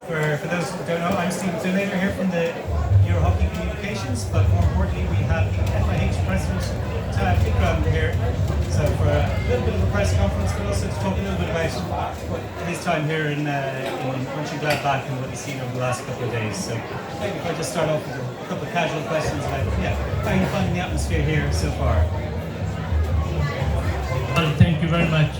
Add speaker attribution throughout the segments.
Speaker 1: For those who don't know, I'm Stephen Finlater here from the Euro Hockey Communications, but more importantly, we have the FIH President, Tayyab Ikram here. So for a little bit of a press conference, but also to talk a little bit about his time here in Mönchengladbach and what he's seen over the last couple of days. So maybe if I just start off with a couple of casual questions about, how are you finding the atmosphere here so far?
Speaker 2: Well, thank you very much.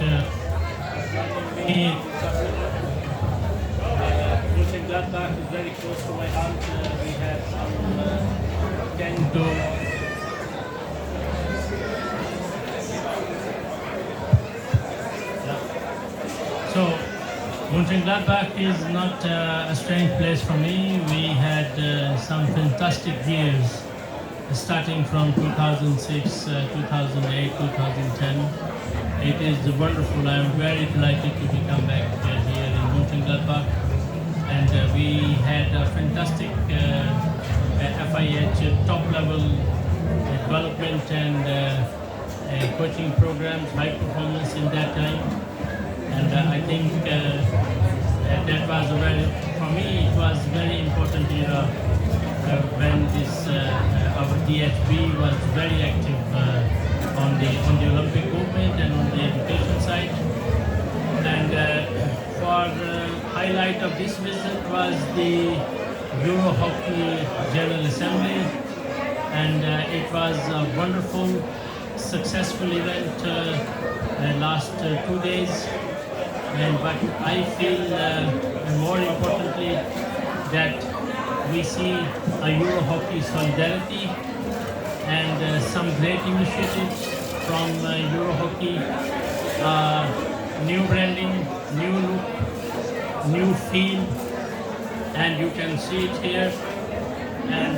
Speaker 2: Mönchengladbach is very close to my heart. We have some 10 to So, Mönchengladbach is not a strange place for me. We had some fantastic years, starting from 2006, 2008, 2010. It is wonderful. I am very delighted to be come back here in Mönchengladbach. And we had a fantastic FIH top-level development and coaching programs, high performance in that time. And I think that was for me, it was very important era when this our DHB was very active on the Olympic movement and on the education side. And for the highlight of this visit was the Euro Hockey General Assembly, and it was a wonderful, successful event last 2 days. But I feel more importantly that we see a Euro Hockey solidarity and some great initiatives from Euro Hockey, new branding, new look, new feel, and you can see it here. And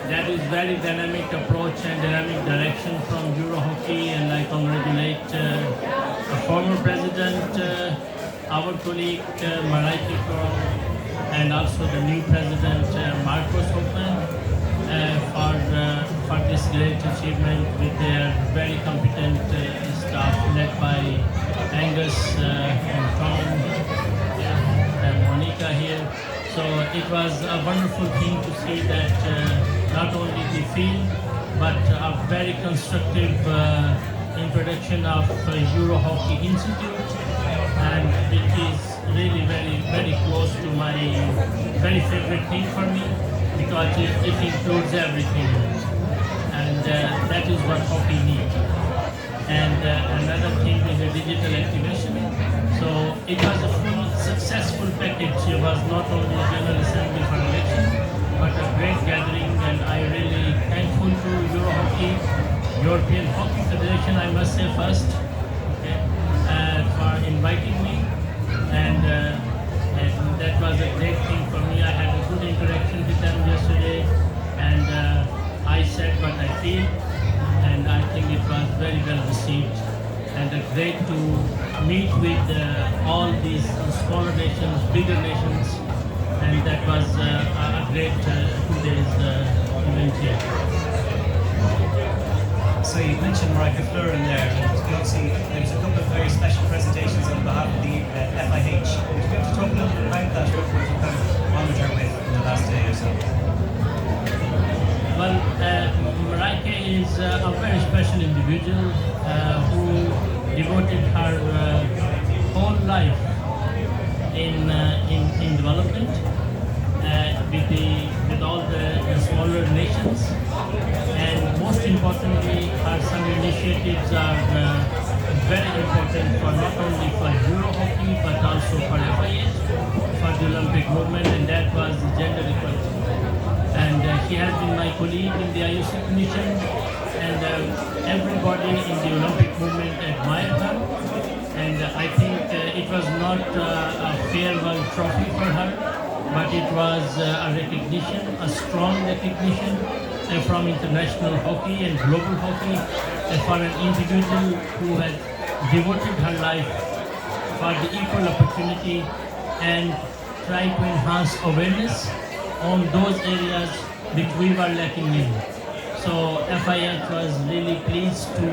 Speaker 2: that is very dynamic approach and dynamic direction from Euro Hockey, and I congratulate the former president, our colleague Ikram, and also the new president Marcos Hoffman for this great achievement with their very competent staff led by Angus and Tom and Monica here. So it was a wonderful thing to see that not only the field but a very constructive introduction of Euro Hockey Institute, and it is really very close to my very favorite thing for me, because it includes everything, and that is what hockey needs. And another thing is the digital activation. So it was a full successful package. It was not only a General Assembly for election, but a great gathering, and I really thankful to Euro Hockey, European Hockey Federation, I must say first, okay, for inviting me, and that was a great thing for me. I had a good interaction with them yesterday, and I said what I feel, and I think it was very well received, and great to meet with all these smaller nations, bigger nations, and that was a great 2 days event here.
Speaker 1: So you mentioned Monica Fleur in there, and obviously there was a couple of very special presentations on behalf of the FIH. Would you be able to talk a little bit about that, what you kind of honoured her with in the last day or so?
Speaker 2: Well, Monica is a very special individual who devoted her whole life in development with all the smaller nations, and most importantly, her some initiatives are very important for not only for Euro Hockey but also for FIH, for the Olympic movement, and that was the gender equality. And she has been my colleague in the IOC Commission, and everybody in the Olympic movement admired her. And I think it was not a farewell trophy for her, but it was a recognition, a strong recognition from international hockey and global hockey for an individual who had devoted her life for the equal opportunity and tried to enhance awareness on those areas which we were lacking in. So FIH was really pleased to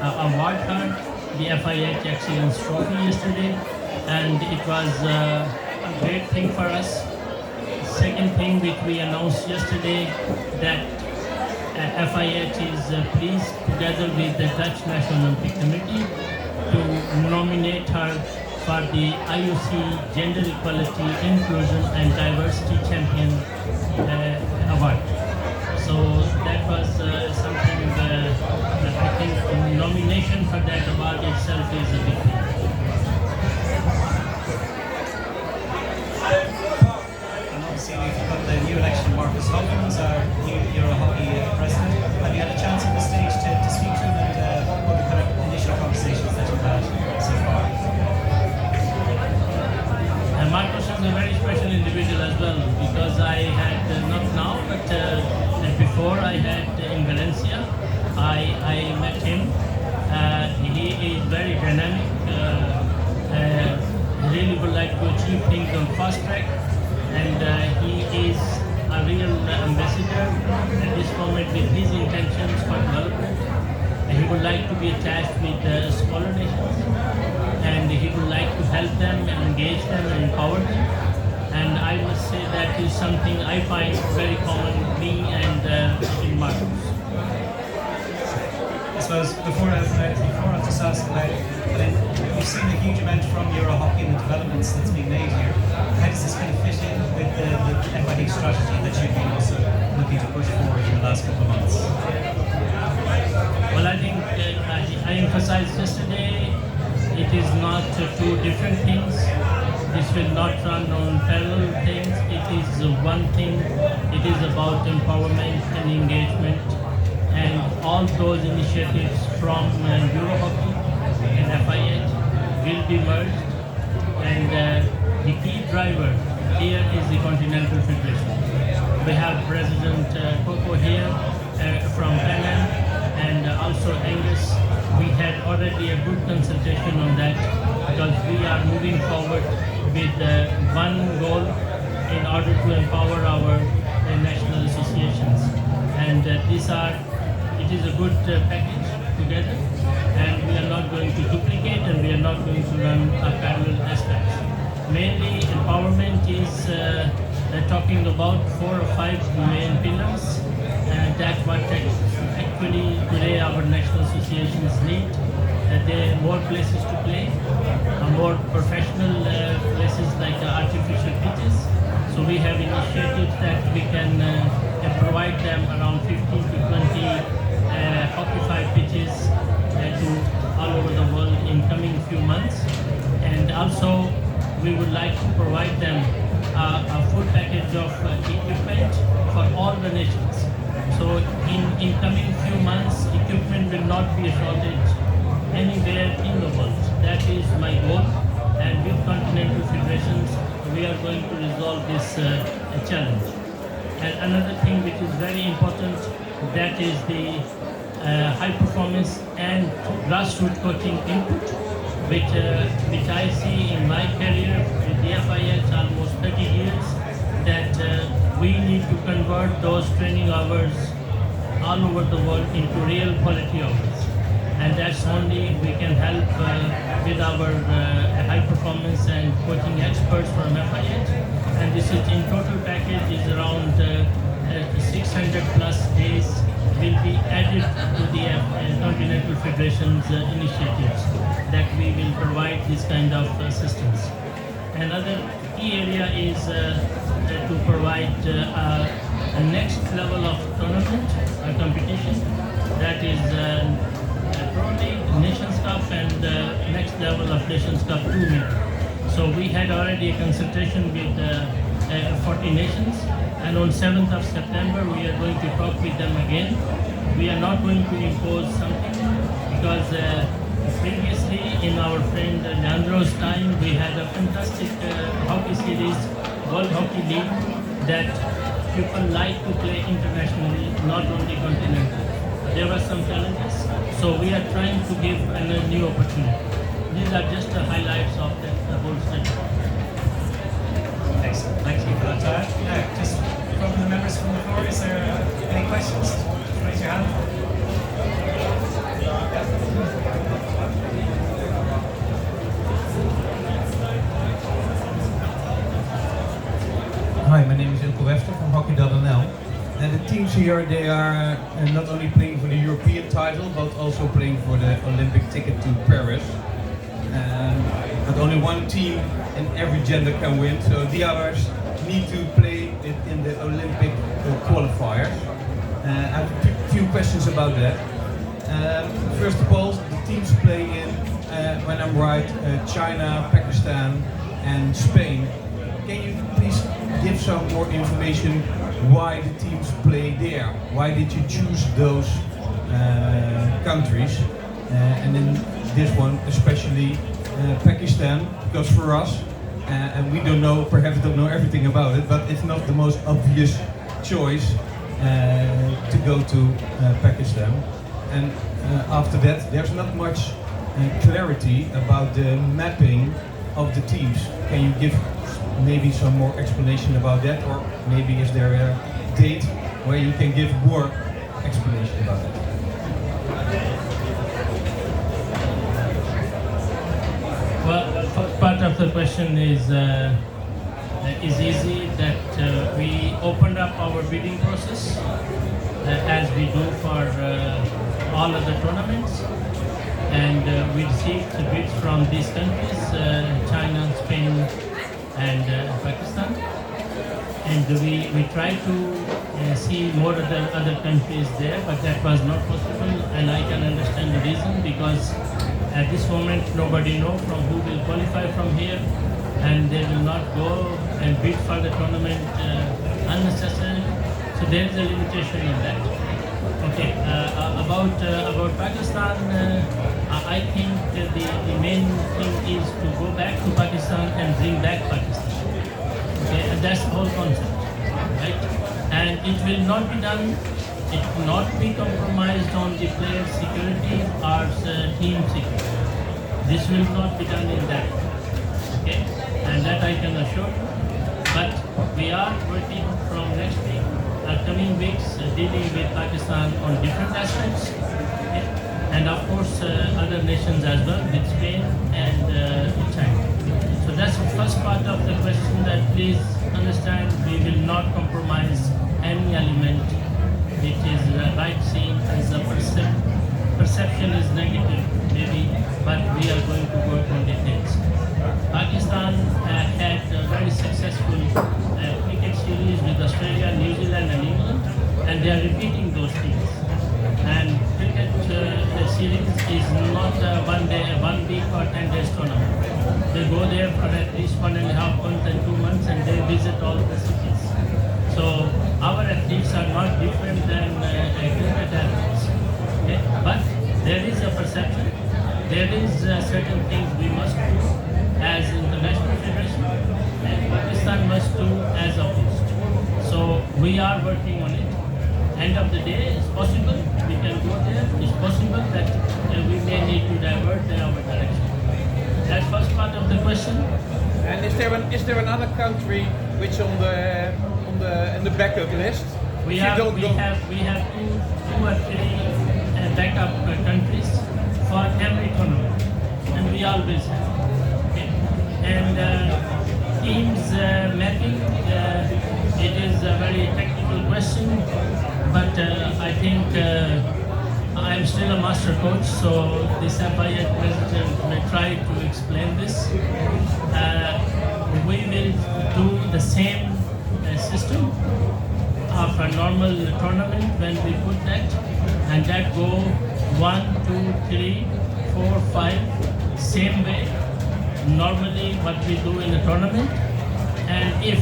Speaker 2: award her the FIH Excellence Trophy yesterday, and it was a great thing for us. Second thing which we announced yesterday, that FIH is pleased together with the Dutch National Olympic Committee to nominate her for the IOC Gender Equality, Inclusion and Diversity Champion Award. So that was something that I think the nomination for that award itself is a big thing.
Speaker 1: And obviously we've got the new election, Marcus Hopkins, our new Euro Hockey president. Have you had a chance at this stage to speak to him, and what the kind of initial conversations that you've had so far?
Speaker 2: Marcus is a very special individual as well, because I had, not now, but before I had in Valencia, I met him. He is very dynamic, really would like to achieve things on fast track, and he is a real ambassador at this moment with his intentions for development. He would like to be attached with smaller nations, and he would like to help them and engage them and empower them. And I must say that is something I find very common with me and in Marcus.
Speaker 1: I suppose before I just ask about, you've seen a huge amount from Euro Hockey and the developments that's being made here. How does this kind of fit in with the FIH strategy that you've been also looking to push forward in the last couple of months?
Speaker 2: Well, I think I emphasized yesterday, it is not two different things. This will not run on parallel things. It is one thing. It is about empowerment and engagement, and all those initiatives from Euro Hockey and FIH will be merged. And the key driver here is the Continental Federation. We have President Coco here from Panam, and also Angus. We had already a good consultation on that, because we are moving forward with one goal in order to empower our national associations. And it is a good package together, and we are not going to duplicate, and we are not going to run a parallel aspects. Mainly empowerment is talking about 4 or 5 main pillars. That's what actually today our national associations need. There are more places to play, more professional places like artificial pitches. So we have initiatives that we can provide them around 15 to 20 occupied pitches to all over the world in coming few months. And also we would like to provide them a full package of equipment for all the nations. So in coming few months, equipment will not be a shortage anywhere in the world. That is my goal, and with continental federations, we are going to resolve this challenge. And another thing which is very important, that is the high performance and grassroots coaching input, which I see in my career with the FIH almost 30 years, that we need to convert those training hours all over the world into real quality hours. And that's only we can help with our high performance and coaching experts from FIH. And this is in total package is around 600 plus days will be added to the Continental Federation's initiatives that we will provide this kind of assistance. Another key area is to provide a next level of tournament competition, that is Pro League, Nations Cup, and next level of Nations Cup 2 maybe. So we had already a consultation with 40 nations, and on 7th of September we are going to talk with them again. We are not going to impose something, because previously in our friend Leandro's time we had a fantastic hockey series, World Hockey League, that people like to play internationally, not only continental. There were some challenges, so we are trying to give a new opportunity. These are just the highlights of the whole study.
Speaker 1: Excellent. Thank you for that, Tayyab. Now, just from the members from the floor, is there any questions? Just raise your hand.
Speaker 3: Hi, my name is Ikram from Hockey.nl. And the teams here, they are not only playing for the European title, but also playing for the Olympic ticket to Paris. But only one team in every gender can win, so the others need to play it in the Olympic qualifiers. I have a few questions about that. First of all, the teams play in, when I'm right, China, Pakistan and Spain. Can you please give some more information why the teams play there? Why did you choose those countries? And in this one, especially Pakistan, because for us, and we don't know, perhaps don't know everything about it, but it's not the most obvious choice to go to Pakistan. And after that, there's not much clarity about the mapping of the teams. Can you give maybe some more explanation about that, or maybe is there a date where you can give more explanation about that?
Speaker 2: Well, first part of the question is easy, that we opened up our bidding process as we do for all other tournaments, and we received bids from these countries, China, Spain and Pakistan, and we tried to see more of the other countries there, but that was not possible, and I can understand the reason, because at this moment nobody knows from who will qualify from here, and they will not go and bid for the tournament unnecessarily. So there is a limitation in that. Okay, about Pakistan, I think the main thing is to go back to Pakistan and bring back Pakistan. Okay, and that's the whole concept, right? And it will not be done. It will not be compromised on the player security or team security. This will not be done in that. Okay, and that I can assure you. But we are working from next week, coming weeks, dealing with Pakistan on different aspects, okay? And of course other nations as well, with Spain and China. So that's the first part of the question, that please understand we will not compromise any element which is right seen as a perception is negative maybe, but we are going to work on details. Pakistan had a very successful cricket series with Australia, New Zealand and England, and they are repeating those things. And cricket series is not a 1 day, 1 week or 10 days tournament. They go there for at least 1.5 months and 2 months, and they visit all the cities. So our athletes are not different than cricket athletes. Okay? But there is a perception, there is certain things we must do as international federation, and Pakistan must do as a host. So we are working on it. End of the day, it's possible we can go there. It's possible that we may need to divert our direction. That's first part of the question.
Speaker 4: And is there another country which on the backup list?
Speaker 2: We have two or three backup countries for every tournament, and we always have. Okay. And teams mapping, it is a very technical question, but I think I am still a master coach, so this FIH president may try to explain this. We will do the same system of a normal tournament when we put that, and that go 1, 2, 3, 4, 5, same way, normally what we do in a tournament. And if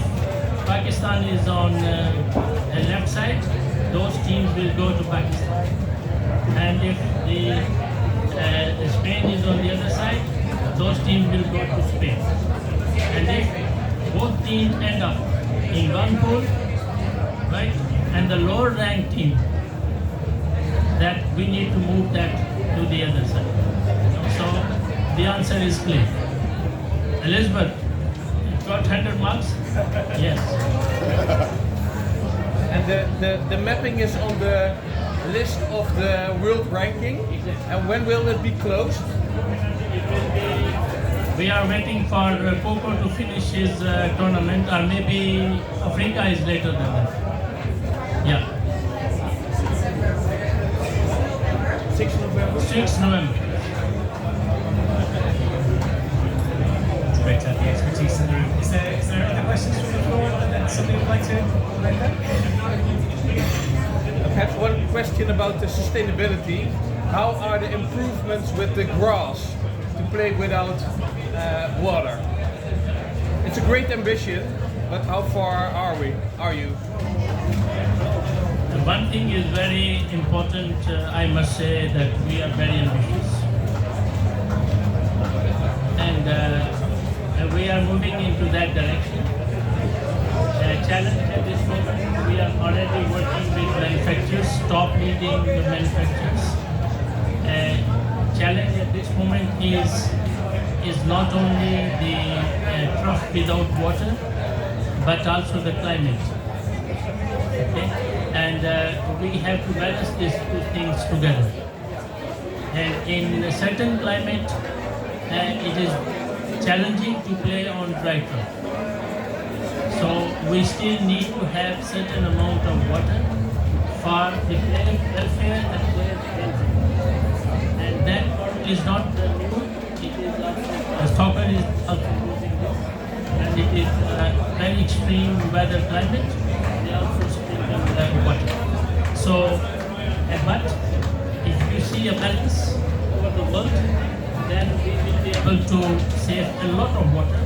Speaker 2: Pakistan is on the left side, those teams will go to Pakistan. And if the Spain is on the other side, those teams will go to Spain. And if both teams end up in one pool, right, and the lower ranked team, that we need to move that to the other side. So the answer is clear. Elizabeth, got 100 marks? Yes.
Speaker 4: And the mapping is on the list of the world ranking.
Speaker 2: Exactly.
Speaker 4: And when will it be closed?
Speaker 2: It will be We are waiting for Coco to finish his tournament, or maybe Africa is later than that. Yeah.
Speaker 4: 6 November.
Speaker 2: 6 November.
Speaker 1: It's great to have the expertise in the room. Is there other questions from the floor that somebody would like to make up?
Speaker 4: Perhaps one question about the sustainability. How are the improvements with the grass to play without water? It's a great ambition, but how far are you?
Speaker 2: One thing is very important, I must say that we are very ambitious. And we are moving into that direction. Challenge at this moment, we are already working with manufacturers, top leading manufacturers. Challenge at this moment is not only the trough without water, but also the climate. Okay? And we have to balance these two things together. And in a certain climate, it is challenging to play on dry trough. So we still need to have certain amount of water for the player welfare and player welfare. And that is not new. It is the soccer is also using this. And it is very extreme weather climate. They also sprinkle water. So, but if you see a balance over the world, then we will be able to save a lot of water.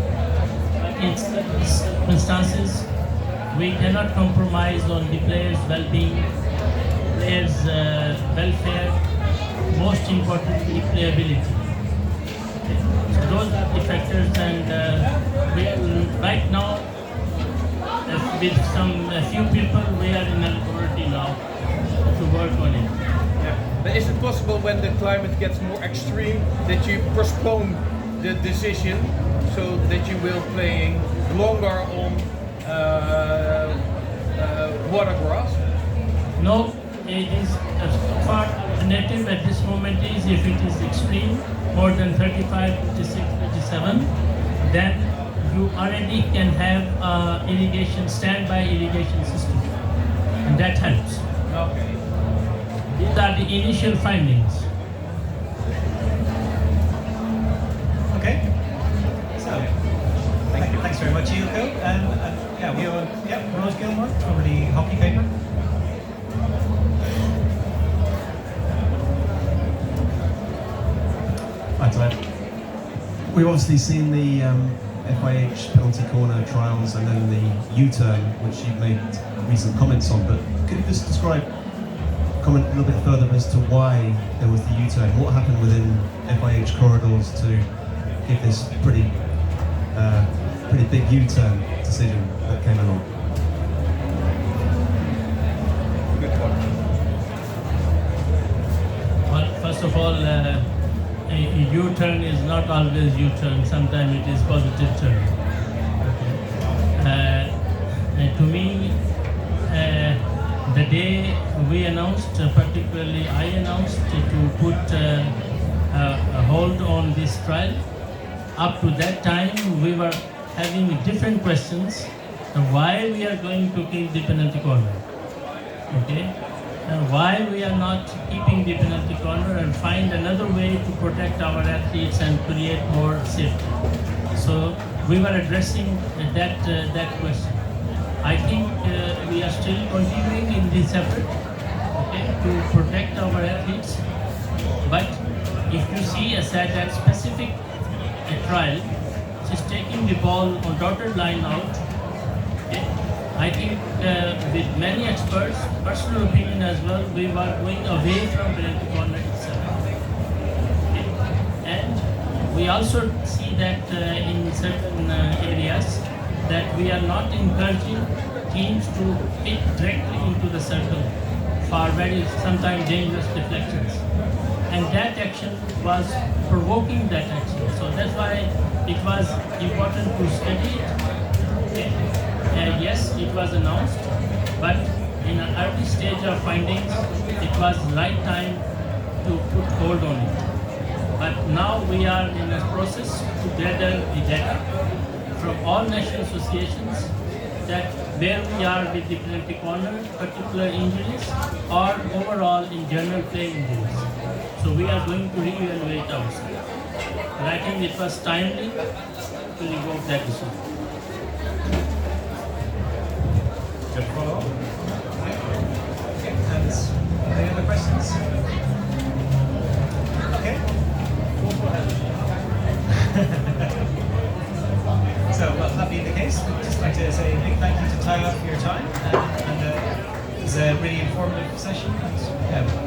Speaker 2: In certain circumstances, we cannot compromise on the players' well-being, players' welfare, most importantly, playability. Okay. So those are the factors, and we are right now, with a few people, we are in a laboratory now to work on it.
Speaker 4: Yeah. But is it possible when the climate gets more extreme that you postpone the decision so that you will playing longer on water grass?
Speaker 2: No, it is so far alternative at this moment is if it is extreme, more than 35, 56, 37, then you already can have irrigation, standby irrigation system, and that helps.
Speaker 4: Okay.
Speaker 2: These are the initial findings.
Speaker 1: Okay. So, thanks very much, Ilko. Rose Gilmore from the hockey paper. Hi, Tayyab. We've obviously seen the FIH penalty corner trials and then the U-turn, which you've made recent comments on, but could you just comment a little bit further as to why there was the U-turn? What happened within FIH corridors to give this pretty big U-turn decision that came along?
Speaker 4: Good one.
Speaker 2: Well, first of all, a U-turn is not always U-turn. Sometimes it is positive turn. And to me, the day we announced, particularly I announced to put a hold on this trial, up to that time we were having different questions of why we are going to kill the penalty corner. Okay? And why we are not keeping the penalty corner and find another way to protect our athletes and create more safety. So we were addressing that question. I think we are still continuing in this effort, okay, to protect our athletes. But if you see that specific trial, which is taking the ball on dotted line out, okay, I think with many experts, personal opinion as well, we were going away from penalty corner itself. Okay. And we also see that in certain areas that we are not encouraging teams to hit directly into the circle for very sometimes dangerous deflections. And that action was provoking that action. So that's why it was important to study it. Okay. Yes, it was announced, but in an early stage of findings, it was the right time to put hold on it. But now we are in a process to gather the data from all national associations that where we are with the penalty corner, particular injuries, or overall in general play injuries. So we are going to reevaluate ourselves. But I think it was timely to revoke that decision.
Speaker 1: Good follow-up. And any other questions? Okay. So, well, that being the case, we'd just like to say a big thank you to Tayyab for your time. And it was a really informative session. And, yeah,